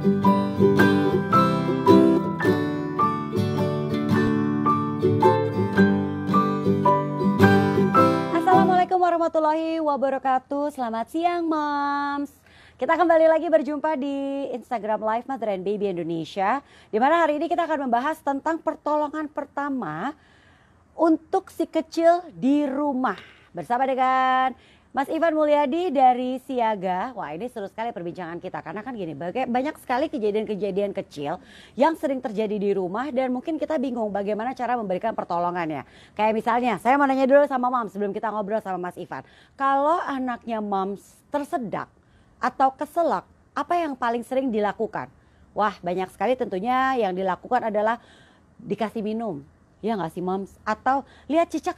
Assalamualaikum warahmatullahi wabarakatuh. Selamat siang, Moms. Kita kembali lagi berjumpa di Instagram Live Mother and Baby Indonesia, di mana hari ini kita akan membahas tentang pertolongan pertama untuk si kecil di rumah. Bersama dengan Mas Ivan Mulyadi dari Siaga. Wah, ini seru sekali perbincangan kita, karena kan gini, banyak sekali kejadian-kejadian kecil yang sering terjadi di rumah dan mungkin kita bingung bagaimana cara memberikan pertolongannya. Kayak misalnya, saya mau nanya dulu sama Moms sebelum kita ngobrol sama Mas Ivan. Kalau anaknya Moms tersedak atau keselak, apa yang paling sering dilakukan? Wah, banyak sekali tentunya yang dilakukan adalah dikasih minum, ya nggak sih, Moms? Atau lihat cicak,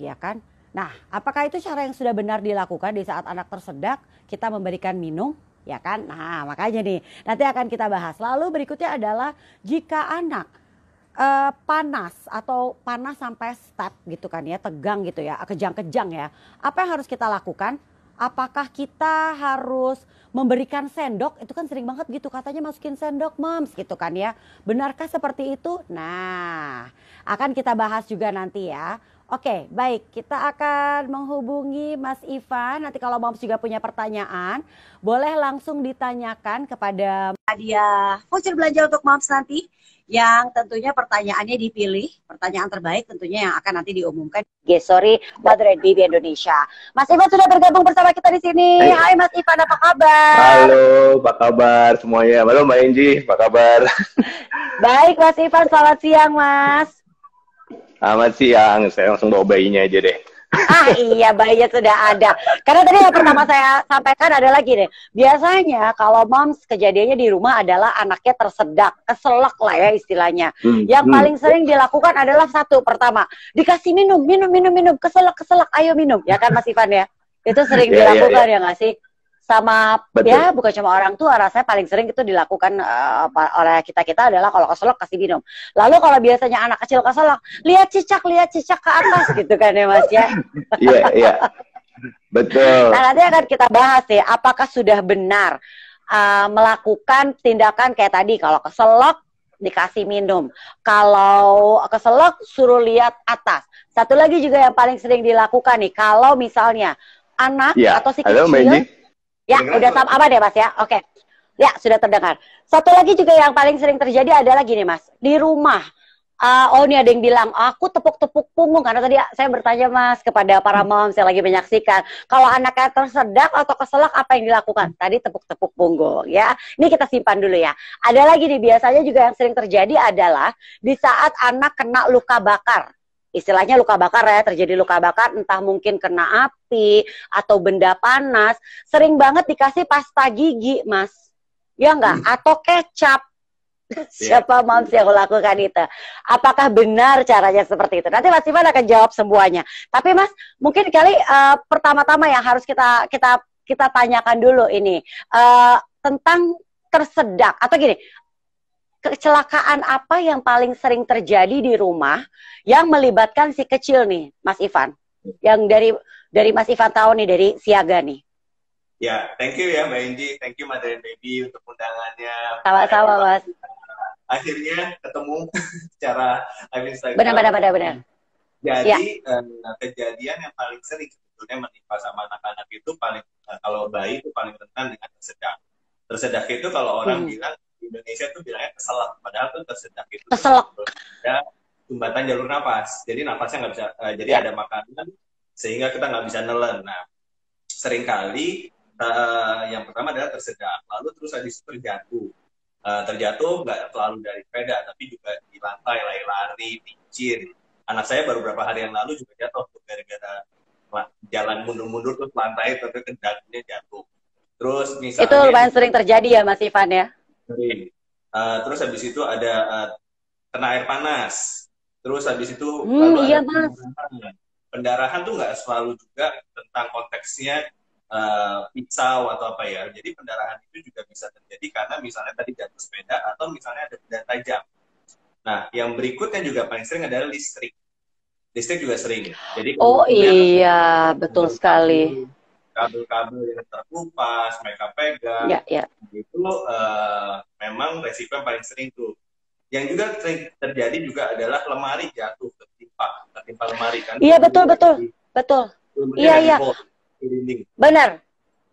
ya kan? Nah, apakah itu cara yang sudah benar dilakukan di saat anak tersedak, kita memberikan minum, ya kan? Nah, makanya nih, nanti akan kita bahas. Lalu berikutnya adalah jika anak panas atau panas sampai step gitu kan ya, tegang gitu ya, kejang-kejang ya. Apa yang harus kita lakukan? Apakah kita harus memberikan sendok? Itu kan sering banget gitu katanya, masukin sendok, Moms, gitu kan ya. Benarkah seperti itu? Nah, akan kita bahas juga nanti ya. Oke, baik, kita akan menghubungi Mas Ivan. Nanti kalau Moms juga punya pertanyaan, boleh langsung ditanyakan kepada hadiah voucher belanja untuk Moms nanti, yang tentunya pertanyaannya dipilih, pertanyaan terbaik tentunya yang akan nanti diumumkan Gesori Mother and Baby Indonesia. Mas Ivan sudah bergabung bersama kita di sini. Hai Mas Ivan, apa kabar? Halo, apa kabar semuanya? Halo Mbak Enji, apa kabar? Baik Mas Ivan, selamat siang Mas. Selamat siang, saya langsung bawa bayinya aja deh. Ah iya, bayinya sudah ada. Karena tadi yang pertama saya sampaikan adalah gini, biasanya kalau Moms kejadiannya di rumah adalah anaknya tersedak, keselak lah ya istilahnya. Yang paling sering dilakukan adalah satu, pertama dikasih minum, keselak, ayo minum, ya kan Mas Ivan ya? Itu sering dilakukan ya nggak sih? Sama Betul. Ya bukan cuma orang tua, rasanya paling sering itu dilakukan oleh kita adalah kalau keselak kasih minum. Lalu kalau biasanya anak kecil keselak, lihat cicak ke atas gitu kan ya Mas ya. Iya, betul. Nah nanti akan kita bahas ya, apakah sudah benar melakukan tindakan kayak tadi, kalau keselak dikasih minum, kalau keselak suruh lihat atas. Satu lagi juga yang paling sering dilakukan nih, kalau misalnya anak atau si kecil. Ya, udah sama apa deh Mas ya? Oke. Ya, sudah terdengar. Satu lagi juga yang paling sering terjadi adalah gini Mas, di rumah. Oh ini ada yang bilang, aku tepuk-tepuk punggung. Karena tadi saya bertanya Mas kepada para Moms yang lagi menyaksikan, kalau anaknya tersedak atau keselak apa yang dilakukan? Tadi tepuk-tepuk punggung ya. Ini kita simpan dulu ya. Ada lagi nih, biasanya juga yang sering terjadi adalah di saat anak kena luka bakar. Istilahnya luka bakar ya, terjadi luka bakar, entah mungkin kena api atau benda panas, sering banget dikasih pasta gigi Mas, ya enggak? Atau kecap. Siapa Moms yang melakukan itu? Apakah benar caranya seperti itu? Nanti Mas Ivan akan jawab semuanya. Tapi Mas, mungkin kali pertama-tama yang harus kita tanyakan dulu ini tentang tersedak atau gini. Kecelakaan apa yang paling sering terjadi di rumah yang melibatkan si kecil nih, Mas Ivan? Yang dari Mas Ivan tahu nih, dari Siaga nih. Ya, thank you ya Mbak Inji, thank you Mother and Baby untuk undangannya. Sama-sama Mas. Akhirnya ketemu secara Instagram. Benar. Jadi kejadian yang paling sering sebetulnya menimpa sama anak-anak itu kalau bayi itu paling rentan dengan tersedak. Tersedak itu kalau orang bilang di Indonesia tuh bilangnya keselak, padahal tuh tersedak itu ada sumbatan jalur nafas, jadi nafasnya nggak bisa, jadi ada makanan sehingga kita nggak bisa nelen. Nah, seringkali yang pertama adalah tersedak, lalu terus habis terjatuh nggak selalu dari sepeda, tapi juga di lantai, lari, pincir. Anak saya baru beberapa hari yang lalu juga jatuh gara-gara jalan mundur-mundur terus lantai tapi dagunya jatuh. Terus misalnya itu lumayan sering terjadi ya Mas Ivan ya. Terus habis itu ada kena air panas. Terus habis itu iya Mas. Pendarahan tuh nggak selalu juga tentang konteksnya pisau atau apa ya. Jadi pendarahan itu juga bisa terjadi karena misalnya tadi jatuh sepeda atau misalnya ada benda tajam. Nah, yang berikutnya juga paling sering adalah listrik. Listrik juga sering. Jadi iya, betul sekali. Kabel-kabel yang terkelupas, mereka pegang, ya. itu yang paling sering tuh. Yang juga sering terjadi juga adalah lemari jatuh tertimpa lemari kan. Iya, betul, betul. Iya. Benar.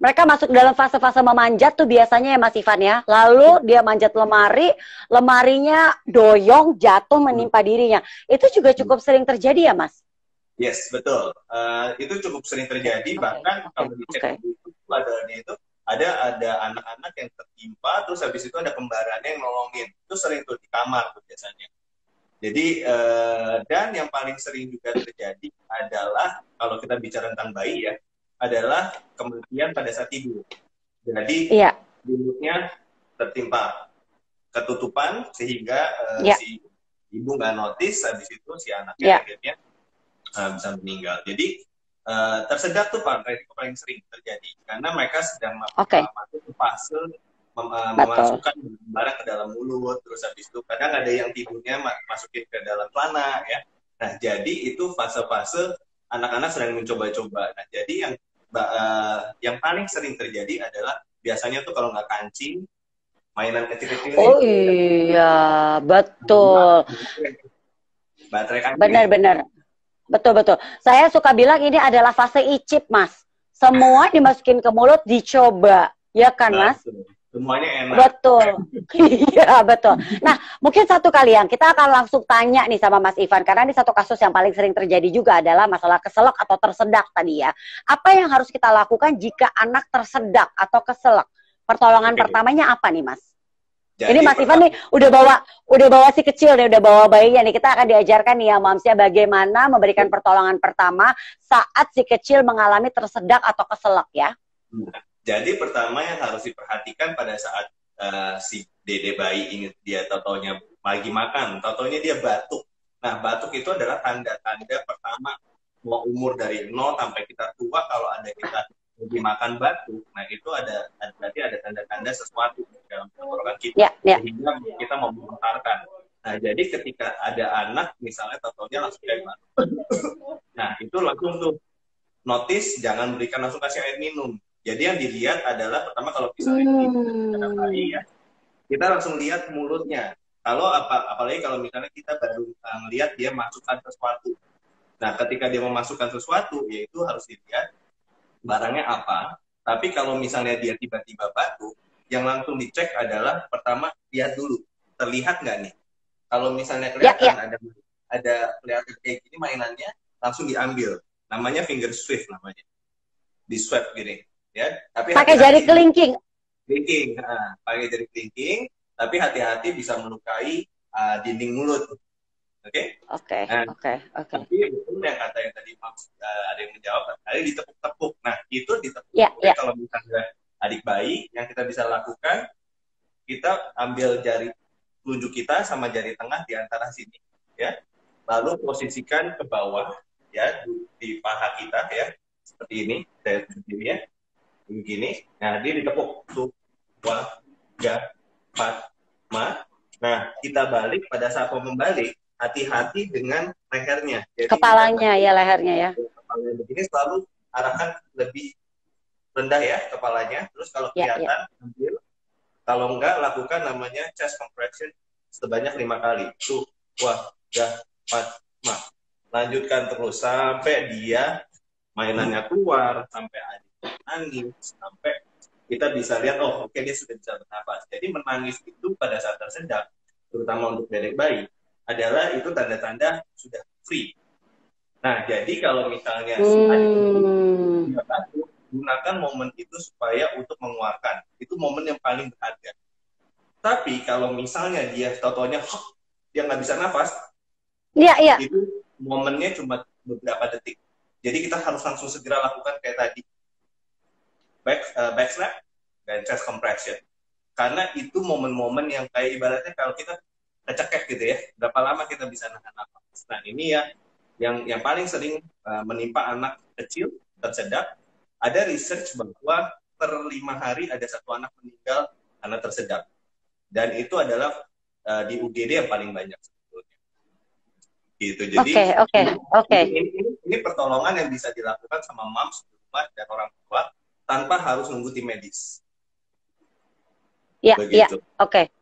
Mereka masuk dalam fase-fase memanjat tuh biasanya ya Mas Ivan ya. Lalu dia manjat lemari, lemarinya doyong, jatuh menimpa dirinya. Itu juga cukup sering terjadi ya Mas? Yes, betul. Itu cukup sering terjadi. Bahkan kalau dicek di YouTube itu ada anak-anak yang tertimpa, terus habis itu ada kembarannya yang nolongin. Itu sering tuh di kamar tuh biasanya. Jadi, dan yang paling sering juga terjadi adalah, kalau kita bicara tentang bayi ya, adalah kematian pada saat tidur. Jadi, mulutnya tertimpa ketutupan, sehingga si ibu nggak notice, habis itu si anaknya akhirnya bisa meninggal. Jadi, tersedak tuh Pak, itu paling sering terjadi. Karena mereka sedang masuk ke fase memasukkan barang ke dalam mulut, terus habis itu kadang ada yang tidurnya masukin ke dalam celana ya. Nah, jadi itu fase-fase anak-anak sedang mencoba-coba. Nah, jadi yang paling sering terjadi adalah biasanya tuh kalau nggak kancing, mainan kecil-kecil. Oh iya, betul. Baterai kancing. Benar-benar. Betul. Saya suka bilang ini adalah fase icip, Mas. Semua dimasukin ke mulut, dicoba. Ya kan, Mas? Semuanya enak. Betul. Iya, betul. Nah, mungkin satu kali yang kita akan langsung tanya nih sama Mas Ivan. Karena ini satu kasus yang paling sering terjadi juga adalah masalah keselak atau tersedak tadi ya. Apa yang harus kita lakukan jika anak tersedak atau keselak? Pertolongan pertamanya apa nih, Mas? Jadi, ini Mas Ivan nih udah bawa si kecil nih, udah bawa bayinya nih. Kita akan diajarkan nih ya Mamsnya bagaimana memberikan pertolongan pertama saat si kecil mengalami tersedak atau keselak ya. Jadi pertama yang harus diperhatikan pada saat si dede bayi ini dia totonya lagi makan, totonya dia batuk. Nah, batuk itu adalah tanda-tanda pertama mau umur dari 0 sampai kita tua, kalau ada kita lagi makan batuk, nah itu berarti ada tanda-tanda sesuatu dalam tenggorokan kita, sehingga kita mau melontarkan. Nah, jadi ketika ada anak misalnya totonya langsung kayak batuk, nah itu langsung tuh notice, jangan berikan langsung kasih air minum. Jadi yang dilihat adalah pertama kalau misalnya ada bayi ya, kita langsung lihat mulutnya. Apalagi kalau misalnya kita baru melihat dia masukkan sesuatu. Nah, ketika dia memasukkan sesuatu, yaitu harus dilihat barangnya apa. Tapi kalau misalnya dia tiba-tiba batuk, yang langsung dicek adalah pertama lihat dulu, terlihat nggak nih? Kalau misalnya kelihatan ada kelihatan kayak gini mainannya, langsung diambil. Namanya finger swift namanya, di swipe gini. Ya, tapi pakai jari kelingking. Pakai jari kelingking, tapi hati-hati bisa melukai dinding mulut. Oke. Tapi itu yang kata yang tadi ada yang menjawab, ada ditepuk-tepuk. Nah, itu ditepuk. Kalau misalnya adik bayi, yang kita bisa lakukan, kita ambil jari telunjuk kita sama jari tengah di antara sini, ya. Lalu posisikan ke bawah, ya, di paha kita, ya, seperti ini. Saya tunjukin ya. Begini, nah dia ditepuk tuh, 2, 3, 4, 5. Nah, kita balik, pada saat mau membalik, hati-hati dengan lehernya. Jadi, kepalanya ya, lehernya ya. Kepalanya begini, selalu arahkan lebih rendah ya kepalanya. Terus kalau kelihatan, ambil. Kalau enggak, lakukan namanya chest compression sebanyak 5 kali. Tuh, 2, 3, 4, 5. Lanjutkan terus sampai dia mainannya keluar, sampai ada nangis, sampai kita bisa lihat, oh oke, dia sudah bisa bernafas. Jadi menangis itu pada saat tersedak, terutama untuk bebek bayi, adalah itu tanda-tanda sudah free. Nah, jadi kalau misalnya dia batuk, gunakan momen itu supaya untuk mengeluarkan. Itu momen yang paling berharga. Tapi kalau misalnya dia totonya dia nggak bisa nafas, itu momennya cuma beberapa detik. Jadi kita harus langsung segera lakukan kayak tadi, back slap dan chest compression. Karena itu momen-momen yang kayak ibaratnya kalau kita kecekek gitu ya, berapa lama kita bisa nahan nafas. Nah, ini ya yang paling sering menimpa anak kecil tersedak. Ada research bahwa per 5 hari ada 1 anak meninggal karena tersedak. Dan itu adalah di UGD yang paling banyak sebetulnya. Gitu. Jadi ini pertolongan yang bisa dilakukan sama moms di rumah dan orang tua tanpa harus nunggu tim medis. Iya, oke.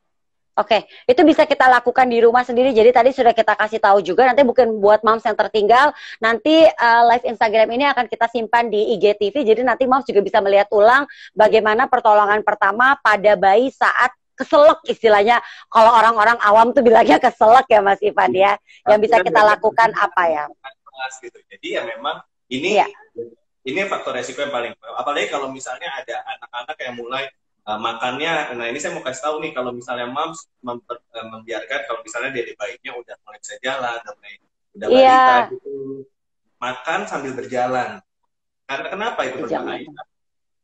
Oke, itu bisa kita lakukan di rumah sendiri. Jadi tadi sudah kita kasih tahu juga. Nanti bukan buat moms yang tertinggal. Nanti live Instagram ini akan kita simpan di IGTV. Jadi nanti moms juga bisa melihat ulang bagaimana pertolongan pertama pada bayi saat keselak istilahnya. Kalau orang-orang awam tuh bilangnya keselak ya Mas Ivan ya. Yang bisa kita lakukan apa ya? Gitu. Jadi ya memang ini ini faktor resiko yang paling. Apalagi kalau misalnya ada anak-anak yang mulai makannya, nah ini saya mau kasih tahu nih, kalau misalnya moms membiarkan, kalau misalnya dia bayinya udah mulai bisa jalan, udah balita gitu, makan sambil berjalan. Karena kenapa itu berbahaya?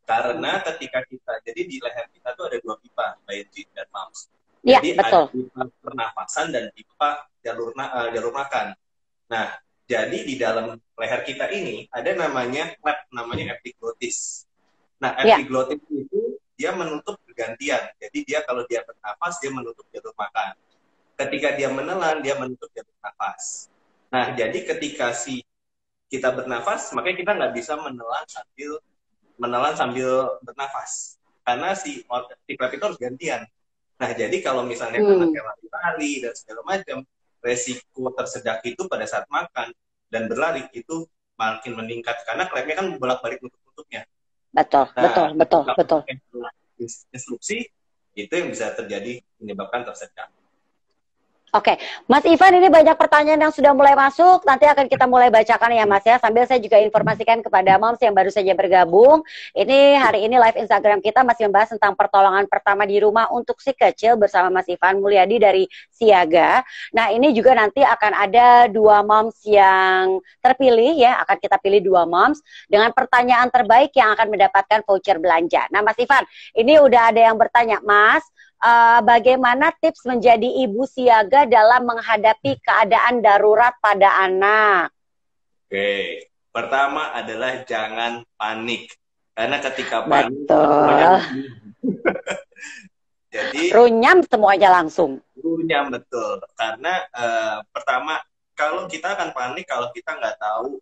Karena ketika kita, jadi di leher kita tuh ada 2 pipa, bayi dan moms. Jadi ada pipa pernafasan dan pipa jalur makan. Nah, jadi di dalam leher kita ini ada namanya klep, namanya epiglottis. Nah, epiglottis itu dia menutup bergantian. Jadi dia kalau dia bernafas, dia menutup jalur makan. Ketika dia menelan, dia menutup jalur nafas. Nah, jadi ketika kita bernafas, makanya kita nggak bisa menelan sambil bernafas. Karena si klep itu harus gantian. Nah, jadi kalau misalnya anaknya lari dan segala macam, resiko tersedak itu pada saat makan dan berlari itu makin meningkat. Karena klepnya kan bolak-balik nutup-nutupnya. Betul. Instruksi itu yang bisa terjadi menyebabkan tersedak. Oke, Mas Ivan, ini banyak pertanyaan yang sudah mulai masuk. Nanti akan kita mulai bacakan ya Mas ya. Sambil saya juga informasikan kepada moms yang baru saja bergabung. Ini hari ini live Instagram kita masih membahas tentang pertolongan pertama di rumah untuk si kecil bersama Mas Ivan Mulyadi dari Siaga. Nah ini juga nanti akan ada 2 moms yang terpilih ya. Akan kita pilih 2 moms dengan pertanyaan terbaik yang akan mendapatkan voucher belanja. Nah Mas Ivan, ini udah ada yang bertanya, Mas, bagaimana tips menjadi ibu siaga dalam menghadapi keadaan darurat pada anak? Oke, pertama adalah jangan panik. Karena ketika panik, jadi runyam semuanya langsung. Runyam, betul. Karena pertama, kalau kita akan panik kalau kita nggak tahu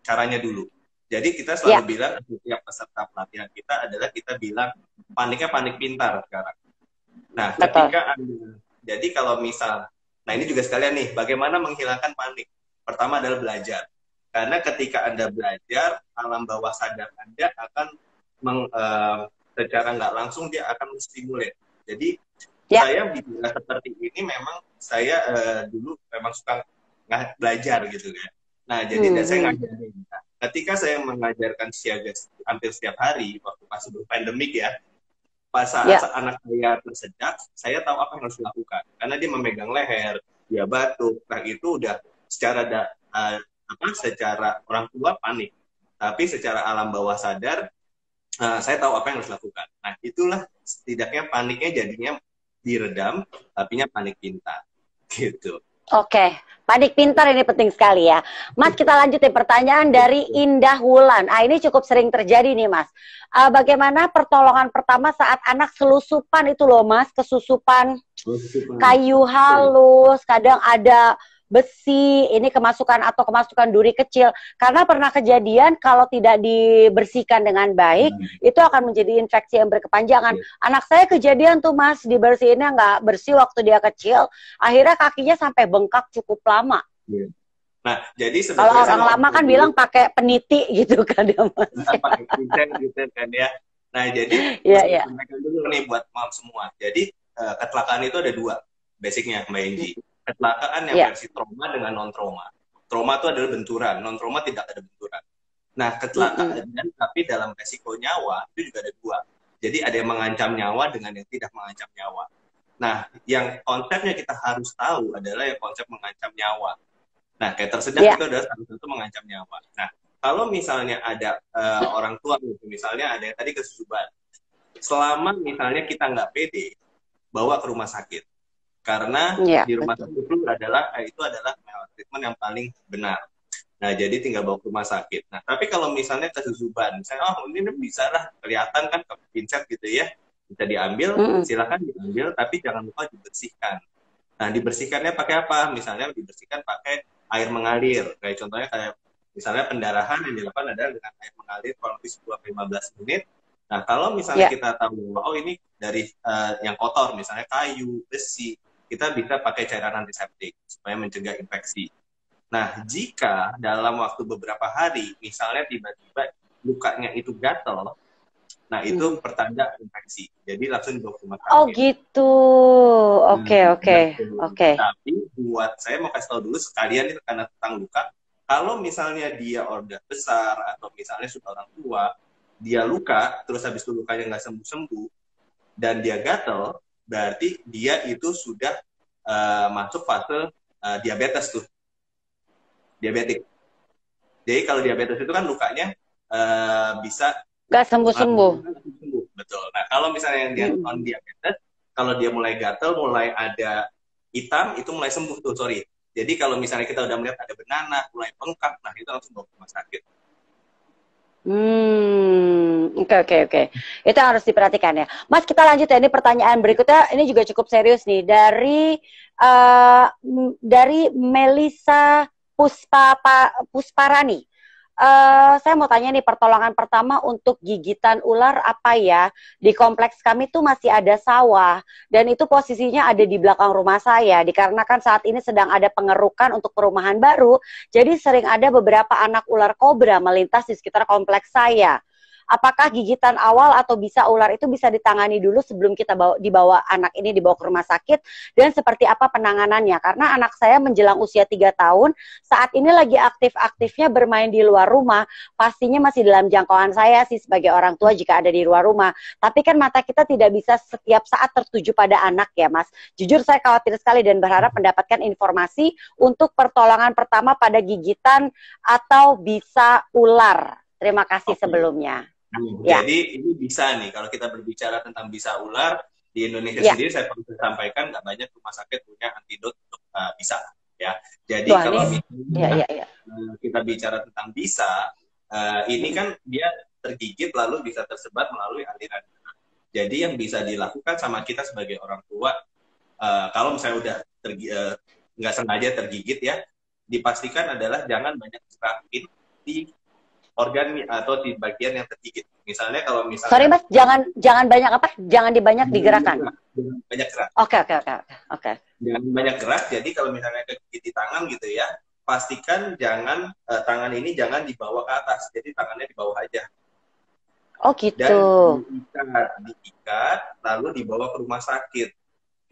caranya dulu. Jadi kita selalu bilang, setiap peserta pelatihan kita adalah kita bilang, paniknya panik pintar sekarang. Nah, ketika jadi kalau misal, nah ini juga sekalian nih, bagaimana menghilangkan panik? Pertama adalah belajar. Karena ketika Anda belajar, alam bawah sadar Anda akan secara nggak langsung dia akan menstimulir. Jadi saya bicara seperti ini memang saya dulu memang suka belajar gitu kan. Nah, jadi saya ngajarin. Nah, ketika saya mengajarkan siaga hampir setiap hari waktu pas sebelum pandemik ya, pas saat anak saya tersedak, saya tahu apa yang harus dilakukan. Karena dia memegang leher, dia batuk, nah itu udah secara secara orang tua panik. Tapi secara alam bawah sadar, saya tahu apa yang harus dilakukan. Nah itulah setidaknya paniknya jadinya diredam, tapinya panik pintar. Gitu. Oke, panik pintar ini penting sekali ya. Mas, kita lanjutin pertanyaan dari Indah Wulan. Ini cukup sering terjadi nih Mas. Bagaimana pertolongan pertama saat anak selusupan itu loh Mas, kesusupan kayu halus, kadang ada besi, ini kemasukan duri kecil. Karena pernah kejadian kalau tidak dibersihkan dengan baik, itu akan menjadi infeksi yang berkepanjangan. Anak saya kejadian tuh Mas, dibersihinnya nggak bersih waktu dia kecil, akhirnya kakinya sampai bengkak cukup lama. Nah, jadi kalau orang lama kan bilang pakai peniti gitu kan ya Mas. Pakai kuncen gitu kan ya. Nah, jadi dulu nih buat mom semua. Jadi kecelakaan itu ada 2 basicnya Mbak Enji. Kecelakaan yang versi trauma dengan non-trauma. Trauma itu adalah benturan, non-trauma tidak ada benturan. Nah, kecelakaan tapi dalam resiko nyawa itu juga ada 2. Jadi ada yang mengancam nyawa dengan yang tidak mengancam nyawa. Nah, yang konsepnya kita harus tahu adalah yang konsep mengancam nyawa. Nah, kayak tersedak itu adalah salah satu mengancam nyawa. Nah, kalau misalnya ada orang tua, misalnya ada yang tadi kesusupan, selama misalnya kita nggak pede, bawa ke rumah sakit. Karena di rumah sakit itu adalah treatment yang paling benar. Nah, jadi tinggal bawa ke rumah sakit. Nah, tapi kalau misalnya kesusupan, misalnya, ini bisa lah, kelihatan kan ke pincet gitu ya, bisa diambil, silakan diambil, tapi jangan lupa dibersihkan. Nah, dibersihkannya pakai apa? Misalnya dibersihkan pakai air mengalir. Kayak contohnya kayak misalnya pendarahan yang dilakukan adalah dengan air mengalir kurang lebih 10-15 menit. Nah, kalau misalnya Ya. kita tahu, oh ini dari yang kotor, misalnya kayu, besi, kita bisa pakai cairan antiseptik supaya mencegah infeksi. Nah, jika dalam waktu beberapa hari, misalnya tiba-tiba lukanya itu gatal, nah itu pertanda infeksi. Jadi langsung dibawa ke rumah Oh sakit. gitu. Oke, oke, Betul. oke. Tapi buat saya mau kasih tahu dulu sekalian itu karena tentang luka. Kalau misalnya dia udah besar atau misalnya sudah orang tua, dia luka, terus habis itu lukanya nggak sembuh-sembuh, dan dia gatel, berarti dia itu sudah masuk fase diabetes tuh, diabetik. Jadi kalau diabetes itu kan lukanya bisa Gak sembuh-sembuh. sembuh. Betul. Nah, kalau misalnya yang dia non diabetes, kalau dia mulai gatel, mulai ada hitam, itu mulai sembuh tuh, sorry. Jadi kalau misalnya kita udah melihat ada beranak, mulai bengkak, nah itu langsung bawa ke rumah sakit. Oke, oke, oke. Itu yang harus diperhatikan ya. Mas, kita lanjut ya. Ini pertanyaan berikutnya, ini juga cukup serius nih. Dari Melisa Pusparani. Saya mau tanya nih, pertolongan pertama untuk gigitan ular apa ya? Di kompleks kami tuh masih ada sawah, dan itu posisinya ada di belakang rumah saya. Dikarenakan saat ini sedang ada pengerukan untuk perumahan baru, jadi sering ada beberapa anak ular kobra melintas di sekitar kompleks saya. Apakah gigitan awal atau bisa ular itu bisa ditangani dulu sebelum kita dibawa anak ini dibawa ke rumah sakit, dan seperti apa penanganannya? Karena anak saya menjelang usia 3 tahun, saat ini lagi aktif-aktifnya bermain di luar rumah, pastinya masih dalam jangkauan saya sih sebagai orang tua jika ada di luar rumah. Tapi kan mata kita tidak bisa setiap saat tertuju pada anak ya Mas. Jujur saya khawatir sekali dan berharap mendapatkan informasi untuk pertolongan pertama pada gigitan atau bisa ular. Terima kasih sebelumnya. Ya. Jadi ini bisa nih, kalau kita berbicara tentang bisa ular, di Indonesia sendiri saya perlu sampaikan nggak banyak rumah sakit punya antidot untuk bisa. Ya. Jadi kalau misalnya kita bicara tentang bisa, ini kan dia tergigit lalu bisa tersebar melalui aliran. Jadi yang bisa dilakukan sama kita sebagai orang tua, kalau misalnya udah nggak sengaja tergigit ya, dipastikan adalah jangan banyak gerakin di organ atau di bagian yang tergigit. Misalnya kalau misalnya... Sorry Mas, jangan banyak apa? Jangan dibanyak digerakkan. Banyak gerak. Oke. Jangan banyak gerak, jadi kalau misalnya kegigit di tangan gitu ya, pastikan jangan, tangan ini jangan dibawa ke atas, jadi tangannya di bawah aja. Oh gitu. Dan diikat, lalu dibawa ke rumah sakit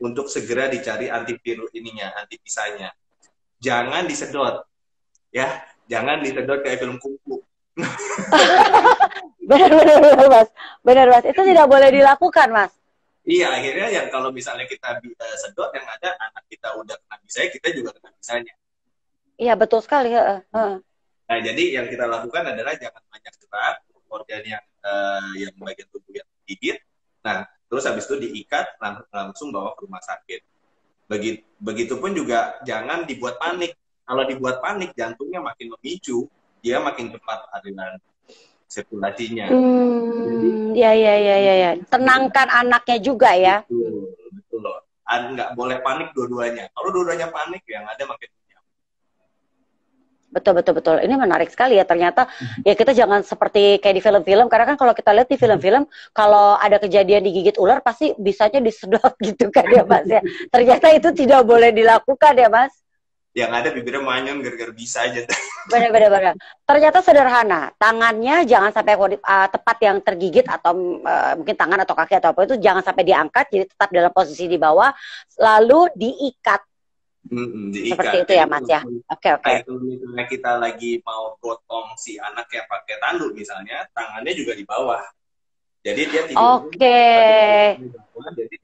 untuk segera dicari antivirus ininya, antivisanya. Jangan disedot, ya, jangan disedot kayak film kungfu. benar mas, itu tidak boleh dilakukan mas. Iya, akhirnya yang kalau misalnya kita sedot, yang ada anak kita udah kena bisanya, kita juga kena bisanya. Iya betul sekali. Nah jadi yang kita lakukan adalah jangan banyak gerak organ yang bagian tubuh yang digigit. Nah terus habis itu diikat, langsung bawa ke rumah sakit. Begitupun juga jangan dibuat panik. Kalau dibuat panik, jantungnya makin memicu, dia makin cepat aliran sirkulasinya. Ya. Tenangkan anaknya juga ya. Betul loh. Nggak boleh panik dua-duanya. Kalau dua-duanya panik, yang ada makin banyak. Betul. Ini menarik sekali ya. Ternyata ya kita jangan seperti kayak di film-film. Karena kan kalau kita lihat di film-film, kalau ada kejadian digigit ular, pasti bisanya disedot gitu kan ya Mas ya. Ternyata itu tidak boleh dilakukan ya Mas. Yang ada bibirnya manyun gara-gara bisa aja. Benar. Ternyata sederhana. Tangannya jangan sampai tepat yang tergigit atau mungkin tangan atau kaki atau apa itu jangan sampai diangkat, jadi tetap dalam posisi di bawah, lalu diikat. Diikat. Seperti itu ya Mas ya. Oke. Itu misalnya kita lagi mau gotong si anak yang pakai tanduk misalnya, tangannya juga di bawah. Jadi dia tidur. Jadi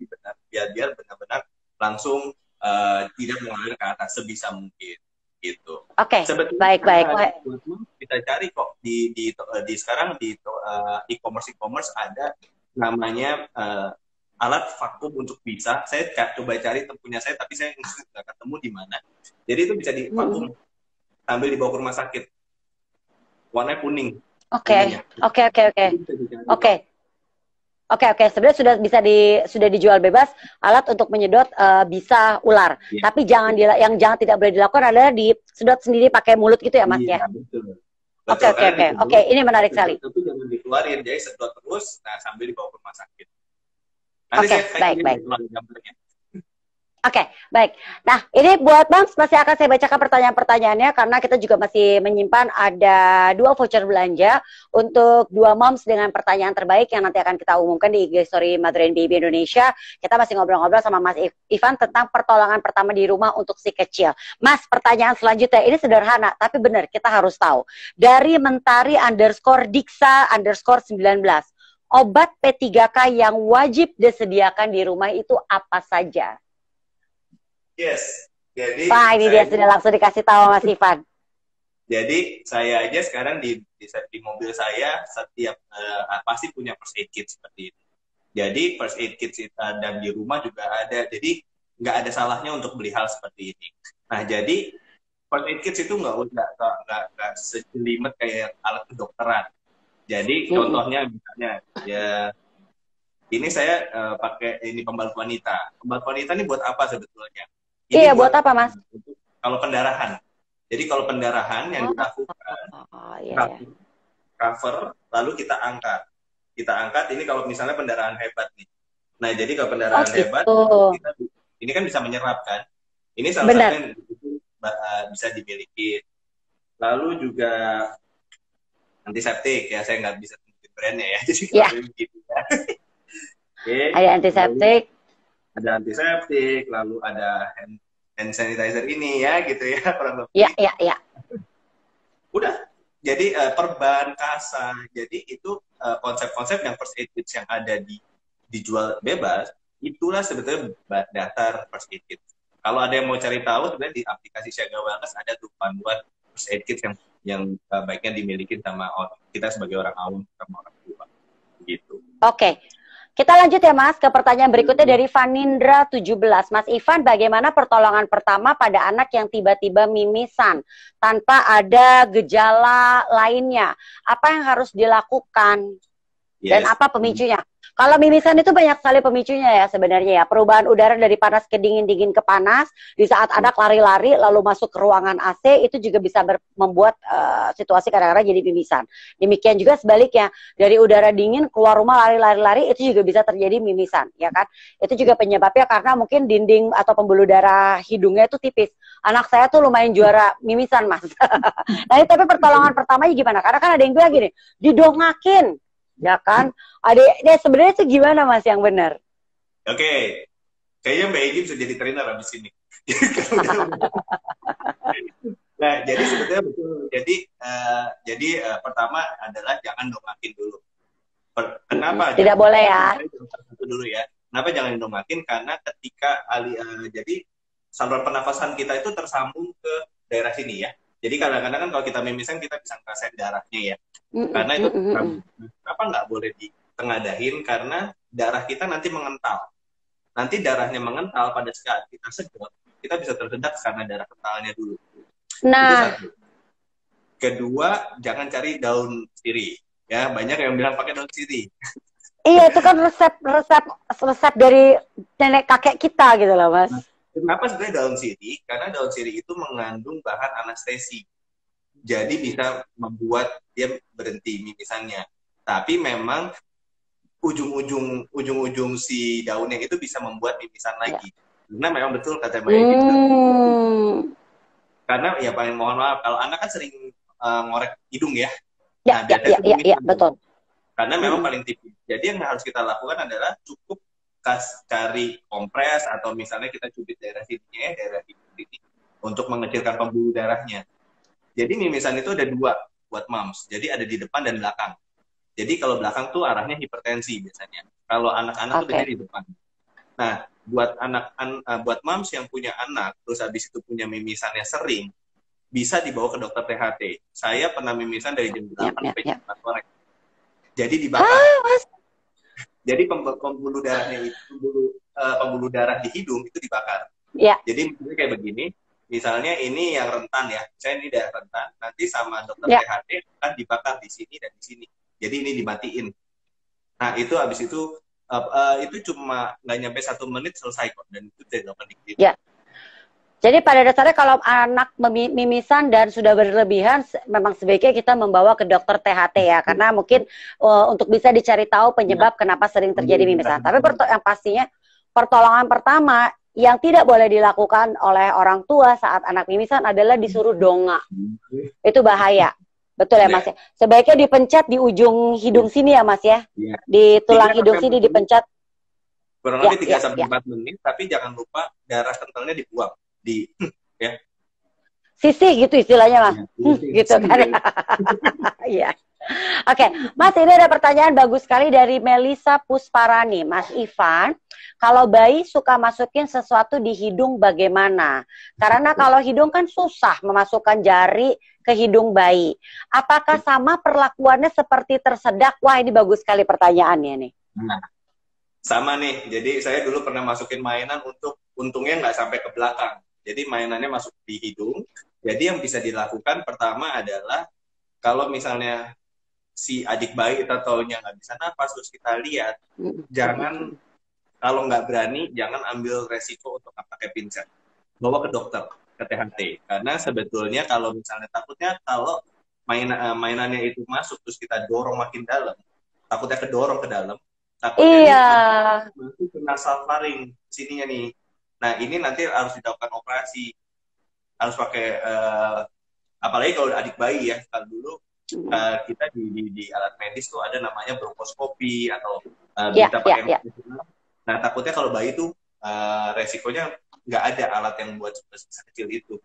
biar benar-benar langsung tidak mengalir ke atas sebisa mungkin gitu. Oke. Baik. Kita cari kok di sekarang di e-commerce ada namanya alat vakum untuk bisa. Saya coba cari punya saya, tapi saya nggak ketemu di mana. Jadi itu bisa divakum sambil dibawa ke rumah sakit. Warnanya kuning. Oke. Sebenarnya sudah dijual bebas alat untuk menyedot bisa ular. Tapi jangan tidak boleh dilakukan adalah disedot sendiri pakai mulut gitu ya Mas ya. Betul. Oke, oke, oke. Oke, ini menarik sekali. Itu jangan dikeluarin, jadi sedot terus, nah sambil dibawa ke rumah sakit. Nanti Oke, saya baik. gambarnya. Oke, baik. Nah, ini buat Moms masih akan saya bacakan pertanyaan-pertanyaannya karena kita juga masih menyimpan ada 2 voucher belanja untuk 2 Moms dengan pertanyaan terbaik yang nanti akan kita umumkan di IG Story Mother and Baby Indonesia. Kita masih ngobrol-ngobrol sama Mas Ivan tentang pertolongan pertama di rumah untuk si kecil. Mas, pertanyaan selanjutnya ini sederhana, tapi benar kita harus tahu. Dari Mentari_Diksa_19, obat P3K yang wajib disediakan di rumah itu apa saja? Yes. Jadi Wah, ini dia sudah langsung dikasih tahu Mas Ivan. Jadi saya aja sekarang di mobil saya setiap pasti punya first aid kit seperti itu. Jadi first aid kit dan di rumah juga ada. Jadi nggak ada salahnya untuk beli hal seperti ini. Nah, jadi first aid kit itu nggak sejelimet kayak alat kedokteran. Jadi contohnya misalnya ya ini saya pakai ini pembalut wanita. Pembalut wanita ini buat apa sebetulnya? Iya, buat apa, Mas? Kalau pendarahan. Jadi kalau pendarahan yang dilakukan, cover, lalu kita angkat. Kita angkat, ini kalau misalnya pendarahan hebat nih. Nah, jadi kalau pendarahan hebat, ini kan bisa menyerap kan. Ini salah satu yang bisa dimiliki. Lalu juga antiseptik, ya saya nggak bisa tunjukin brandnya ya. Jadi kalau begitu ya. Ada antiseptik. Ada antiseptik, lalu ada hand sanitizer ini ya, gitu ya. Iya. Udah, jadi perban, kasa, jadi itu konsep-konsep yang first aid kits yang ada dijual bebas, itulah sebetulnya daftar first aid kit. Kalau ada yang mau cari tahu, sebenarnya di aplikasi Siaga Wellness ada tuh panduan first aid kits yang baiknya dimiliki sama kita sebagai orang awam, sama orang tua, gitu. Oke. Kita lanjut ya Mas ke pertanyaan berikutnya dari Vanindra 17. Mas Ivan, bagaimana pertolongan pertama pada anak yang tiba-tiba mimisan tanpa ada gejala lainnya? Apa yang harus dilakukan? Dan apa pemicunya? Kalau mimisan itu banyak sekali pemicunya ya sebenarnya ya. Perubahan udara dari panas ke dingin, dingin ke panas. Di saat anak lari-lari lalu masuk ke ruangan AC itu juga bisa membuat situasi kadang-kadang jadi mimisan. Demikian juga sebaliknya. Dari udara dingin keluar rumah lari-lari itu juga bisa terjadi mimisan. Ya kan? Itu juga penyebabnya karena mungkin dinding atau pembuluh darah hidungnya itu tipis. Anak saya tuh lumayan juara mimisan Mas. Nah tapi pertolongan pertamanya gimana? Karena kan ada yang bilang gini, didongakin. Ya kan? Ada sebenarnya itu gimana Mas yang benar? Oke. Kayaknya Mbak Egy bisa jadi trainer abis ini. Nah, jadi sebetulnya betul. Jadi pertama adalah jangan dongakin dulu. Kenapa? Tidak boleh ya. Dulu ya. Kenapa jangan dongakin? Karena ketika jadi saluran pernafasan kita itu tersambung ke daerah sini ya. Jadi kadang-kadang kan kalau kita mimisan kita bisa ngerasain darahnya ya. Karena itu kenapa nggak boleh ditengadahin? Karena darah kita nanti mengental. Nanti darahnya mengental pada saat kita sedot, kita bisa tersedak karena darah kentalnya dulu. Nah. Kedua, jangan cari daun sirih. Ya, banyak yang bilang pakai daun sirih. Iya, itu kan resep dari nenek kakek kita gitu loh, Mas. Kenapa sebenarnya daun sirih? Karena daun sirih itu mengandung bahan anestesi. Jadi bisa membuat dia berhenti mimisannya. Tapi memang ujung-ujung si daunnya itu bisa membuat mimisan lagi. Karena memang betul kata Mbak Egy. Karena ya paling mohon maaf, kalau anak kan sering ngorek hidung ya. Iya, betul. Karena memang paling tipis. Jadi yang harus kita lakukan adalah cukup cari kompres atau misalnya kita cubit daerah sininya, daerah hidung ini untuk mengecilkan pembuluh darahnya. Jadi mimisan itu ada 2 buat moms. Jadi ada di depan dan belakang. Jadi kalau belakang tuh arahnya hipertensi biasanya. Kalau anak-anak tuh biasanya di depan. Nah, buat moms yang punya anak terus habis itu punya mimisannya sering, bisa dibawa ke dokter THT. Saya pernah mimisan dari jam 8 sampai jam 4 sore. Jadi dibakar. Jadi pembuluh darahnya itu pembuluh darah di hidung itu dibakar. Jadi misalnya kayak begini. Misalnya ini yang rentan ya, saya ini daerah rentan, nanti sama dokter THT akan dibakar di sini dan di sini. Jadi ini dimatiin. Nah itu habis itu cuma nggak nyampe 1 menit selesai kok, dan itu tidak dilakukan di klinik. Jadi pada dasarnya kalau anak mimisan dan sudah berlebihan, memang sebaiknya kita membawa ke dokter THT ya, karena mungkin untuk bisa dicari tahu penyebab kenapa sering terjadi mimisan. Tapi yang pastinya pertolongan pertama yang tidak boleh dilakukan oleh orang tua saat anak mimisan adalah disuruh dongak. Itu bahaya. Betul ya Mas ya? Sebaiknya dipencet di ujung hidung sini ya Mas ya? Di tulang hidung sini dipencet. Kurang lebih 3-4 menit, tapi jangan lupa darah kentalnya dibuang. Ya. Sisih gitu istilahnya Mas. Gitu kan. Iya. Oke, Mas, ini ada pertanyaan bagus sekali dari Melisa Pusparani. Mas Ivan, kalau bayi suka masukin sesuatu di hidung bagaimana? Karena kalau hidung kan susah memasukkan jari ke hidung bayi. Apakah sama perlakuannya seperti tersedak? Wah, ini bagus sekali pertanyaannya nih. Nah, sama nih. Jadi saya dulu pernah masukin mainan untungnya nggak sampai ke belakang. Jadi mainannya masuk di hidung. Jadi yang bisa dilakukan pertama adalah kalau misalnya si adik bayi kita taunya nggak bisa napas, terus kita lihat, jangan, kalau nggak berani, jangan ambil resiko untuk pakai pinset. Bawa ke dokter, ke THT. Karena sebetulnya kalau misalnya takutnya kalau mainannya itu masuk, terus kita dorong makin dalam, takutnya kedorong ke dalam, takutnya masuk ke nasal faring, sininya nih. Nah, ini nanti harus dilakukan operasi. Harus pakai, apalagi kalau adik bayi ya, kalau dulu kita di alat medis tuh ada namanya bronkoskopi atau bisa pakai Nah, takutnya kalau bayi tuh resikonya nggak ada alat yang buat kecil itu.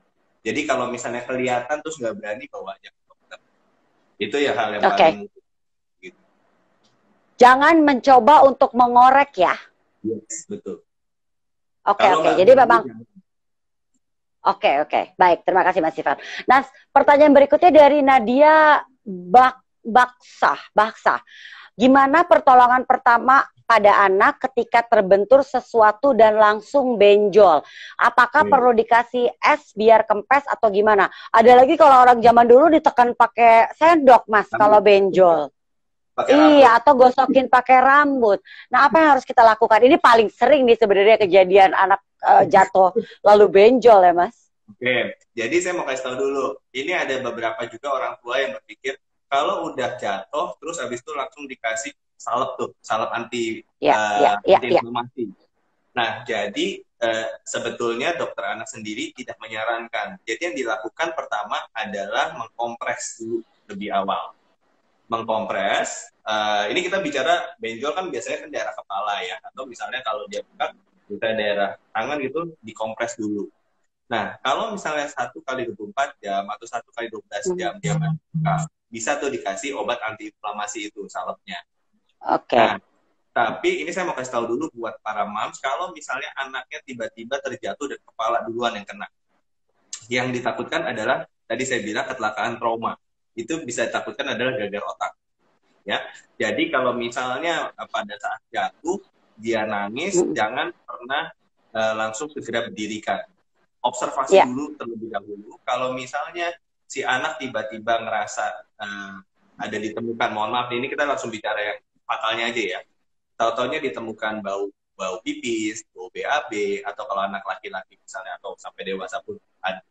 Jadi kalau misalnya kelihatan terus nggak berani, bawa aja ke dokter. Itu ya hal yang paling gitu. Jangan mencoba untuk mengorek ya. Yes, betul. Oke. Jadi memang Oke. Baik, terima kasih Mas Ivan. Nah, pertanyaan berikutnya dari Nadia Baksa. Gimana pertolongan pertama pada anak ketika terbentur sesuatu dan langsung benjol? Apakah perlu dikasih es biar kempes atau gimana? Ada lagi kalau orang zaman dulu ditekan pakai sendok Mas kalau benjol. Iya, atau gosokin pakai rambut. Nah, apa yang harus kita lakukan? Ini paling sering nih sebenarnya kejadian anak jatuh lalu benjol ya Mas. Oke, jadi saya mau kasih tahu dulu. Ini ada beberapa juga orang tua yang berpikir kalau udah jatuh terus habis itu langsung dikasih salep anti inflamasi. Nah, jadi sebetulnya dokter anak sendiri tidak menyarankan. Jadi yang dilakukan pertama adalah mengkompres dulu lebih awal. Mengkompres, ini kita bicara benjol kan biasanya kan daerah kepala ya, atau misalnya kalau dia buka bisa daerah tangan gitu, dikompres dulu. Nah, kalau misalnya 1x24 jam atau 1x12 jam dia buka, bisa tuh dikasih obat anti inflamasi itu salepnya. Oke. Nah, tapi ini saya mau kasih tahu dulu buat para moms, kalau misalnya anaknya tiba-tiba terjatuh dan kepala duluan yang kena. Yang ditakutkan adalah, tadi saya bilang kecelakaan trauma. Itu bisa ditakutkan adalah gagal otak. Ya, jadi kalau misalnya pada saat jatuh, dia nangis, jangan pernah langsung segera berdirikan. Observasi dulu terlebih dahulu. Kalau misalnya si anak tiba-tiba ngerasa ada ditemukan, mohon maaf, ini kita langsung bicara yang fatalnya aja ya. Tahu-taunya ditemukan bau pipis, bau BAB, atau kalau anak laki-laki misalnya, atau sampai dewasa pun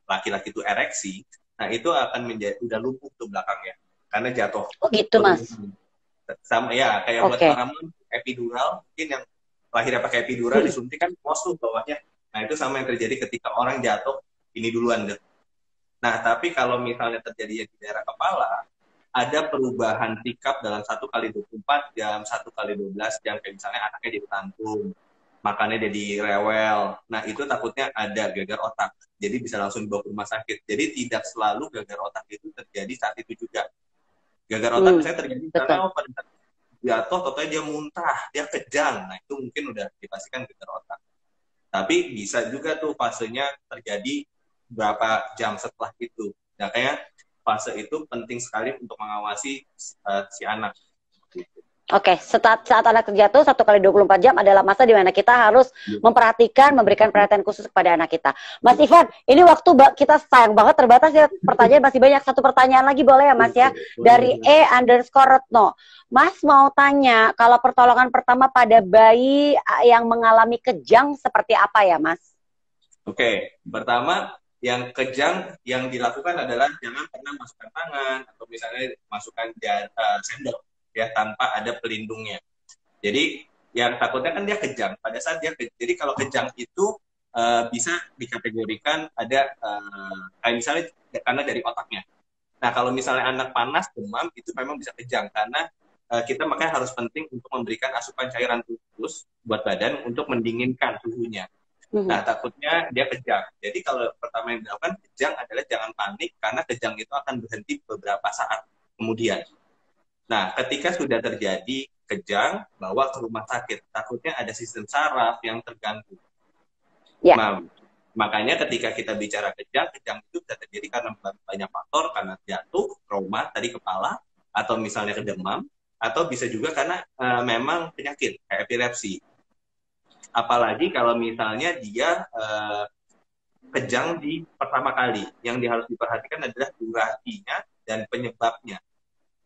laki-laki itu ereksi, nah itu akan menjadi udah lumpuh tuh belakangnya karena jatuh. Oh gitu Mas. Sama ya, kayak buat para epidural, mungkin yang lahirnya pakai epidural disuntik kan pos tuh bawahnya. Nah, itu sama yang terjadi ketika orang jatuh, ini duluan deh. Nah, tapi kalau misalnya terjadi di daerah kepala, ada perubahan sikap dalam 1x24 jam, 1x12 jam, kayak misalnya anaknya jadi tantrum, makannya jadi rewel. Nah, itu takutnya ada gagal otak. Jadi bisa langsung dibawa ke rumah sakit. Jadi tidak selalu gagal otak itu terjadi saat itu juga. Gagal otak misalnya terjadi karena pada saat jatuh, totalnya dia muntah, dia kejang. Nah, itu mungkin udah dipastikan gagal otak. Tapi bisa juga tuh fasenya terjadi berapa jam setelah itu. Nah, kayak fase itu penting sekali untuk mengawasi si anak. Oke, saat anak terjatuh 1x24 jam adalah masa di mana kita harus memperhatikan, memberikan perhatian khusus kepada anak kita. Mas Ivan, ini waktu kita sayang banget terbatas ya, pertanyaan masih banyak. Satu pertanyaan lagi boleh ya Mas ya? Dari E_Retno. Mas mau tanya, kalau pertolongan pertama pada bayi yang mengalami kejang seperti apa ya Mas? Oke, pertama yang kejang yang dilakukan adalah jangan pernah masukkan tangan atau misalnya masukkan sendok ya tanpa ada pelindungnya. Jadi yang takutnya kan dia kejang. Pada saat jadi kalau kejang itu bisa dikategorikan ada kayak misalnya karena dari otaknya. Nah kalau misalnya anak panas demam itu memang bisa kejang karena kita makanya harus penting untuk memberikan asupan cairan khusus buat badan untuk mendinginkan suhunya. Nah, takutnya dia kejang. Jadi kalau pertama yang dilakukan kejang adalah jangan panik karena kejang itu akan berhenti beberapa saat kemudian. Nah, ketika sudah terjadi kejang, bawa ke rumah sakit. Takutnya ada sistem saraf yang terganggu. Ya. Nah, makanya ketika kita bicara kejang itu bisa terjadi karena banyak faktor, karena jatuh, trauma, tadi kepala, atau misalnya kedemam, atau bisa juga karena memang penyakit, kayak epilepsi. Apalagi kalau misalnya dia kejang di pertama kali. Yang harus diperhatikan adalah durasinya dan penyebabnya.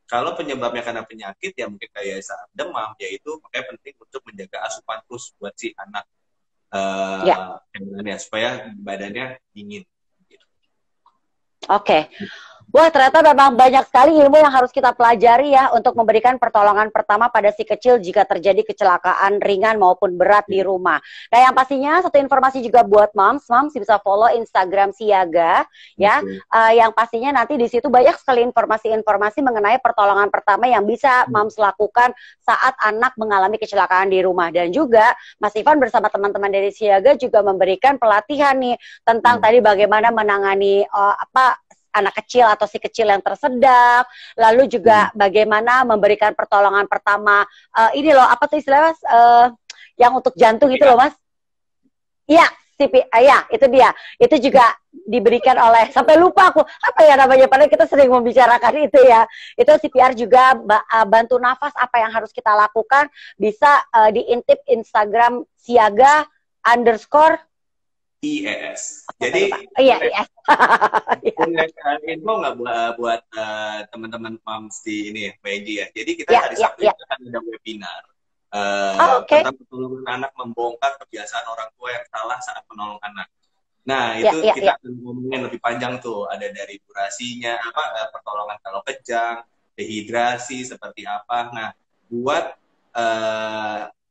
Kalau penyebabnya karena penyakit, ya mungkin kayak saat demam, yaitu makanya penting untuk menjaga asupan terus buat si anak. Supaya badannya dingin. Oke. Wah, ternyata memang banyak sekali ilmu yang harus kita pelajari ya untuk memberikan pertolongan pertama pada si kecil jika terjadi kecelakaan ringan maupun berat di rumah. Nah, yang pastinya satu informasi juga buat moms bisa follow Instagram Siaga ya. Yang pastinya nanti di situ banyak sekali informasi-informasi mengenai pertolongan pertama yang bisa moms lakukan saat anak mengalami kecelakaan di rumah. Dan juga Mas Ivan bersama teman-teman dari Siaga juga memberikan pelatihan nih tentang tadi bagaimana menangani anak kecil atau si kecil yang tersedak, lalu juga bagaimana memberikan pertolongan pertama, ini loh, apa tuh istilahnya, yang untuk jantung itu loh, Mas? Iya, ya, itu dia. Itu juga diberikan oleh, sampai lupa aku, apa ya namanya, padahal kita sering membicarakan itu ya. Itu CPR juga, bantu nafas, apa yang harus kita lakukan, bisa diintip Instagram Siaga _ IES. Jadi IES. Info nggak buat teman-teman moms di ini media. Jadi kita hari Sabtu itu akan ada webinar tentang pertolongan anak, membongkar kebiasaan orang tua yang salah saat menolong anak. Nah itu kita akan ngomongin lebih panjang tuh. Ada dari durasinya, pertolongan kalau kejang, dehidrasi seperti apa. Nah buat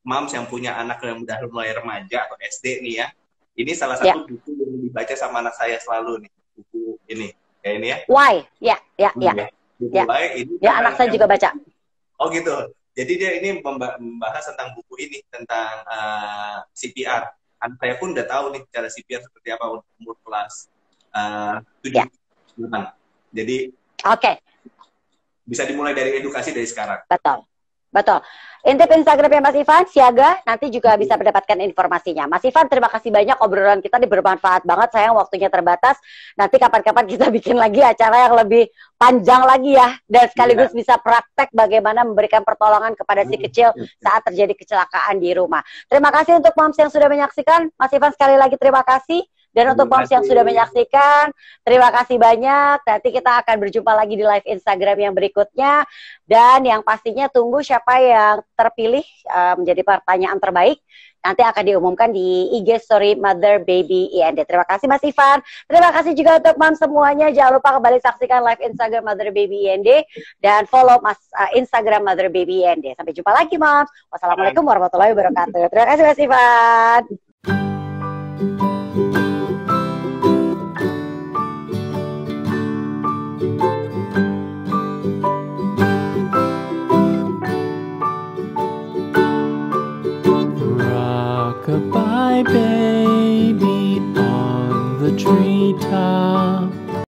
moms yang punya anak yang udah mulai remaja atau SD nih ya. Ini salah satu buku yang dibaca sama anak saya selalu nih, buku ini, kayak ini ya. Why? Buku Why ini. Ya, anak saya juga baca. Oh gitu. Jadi dia ini membahas tentang buku ini, tentang CPR. Anak saya pun udah tahu nih cara CPR seperti apa umur kelas 7. Jadi bisa dimulai dari edukasi dari sekarang. Betul. Intip Instagramnya Mas Ivan, Siaga, nanti juga bisa mendapatkan informasinya. Mas Ivan, terima kasih banyak, obrolan kita bermanfaat banget, sayang waktunya terbatas. Nanti kapan-kapan kita bikin lagi acara yang lebih panjang lagi ya, dan sekaligus bisa praktek bagaimana memberikan pertolongan kepada si kecil saat terjadi kecelakaan di rumah. Terima kasih untuk moms yang sudah menyaksikan. Mas Ivan, sekali lagi terima kasih. Dan untuk moms yang sudah menyaksikan, terima kasih banyak. Nanti kita akan berjumpa lagi di live Instagram yang berikutnya. Dan yang pastinya tunggu siapa yang terpilih menjadi pertanyaan terbaik. Nanti akan diumumkan di IG Story Mother Baby IND. Terima kasih Mas Ivan. Terima kasih juga untuk moms semuanya. Jangan lupa kembali saksikan live Instagram Mother Baby IND. Dan follow Instagram Mother Baby IND. Sampai jumpa lagi moms. Wassalamualaikum warahmatullahi wabarakatuh. Terima kasih Mas Ivan. Goodbye, baby, on the treetop.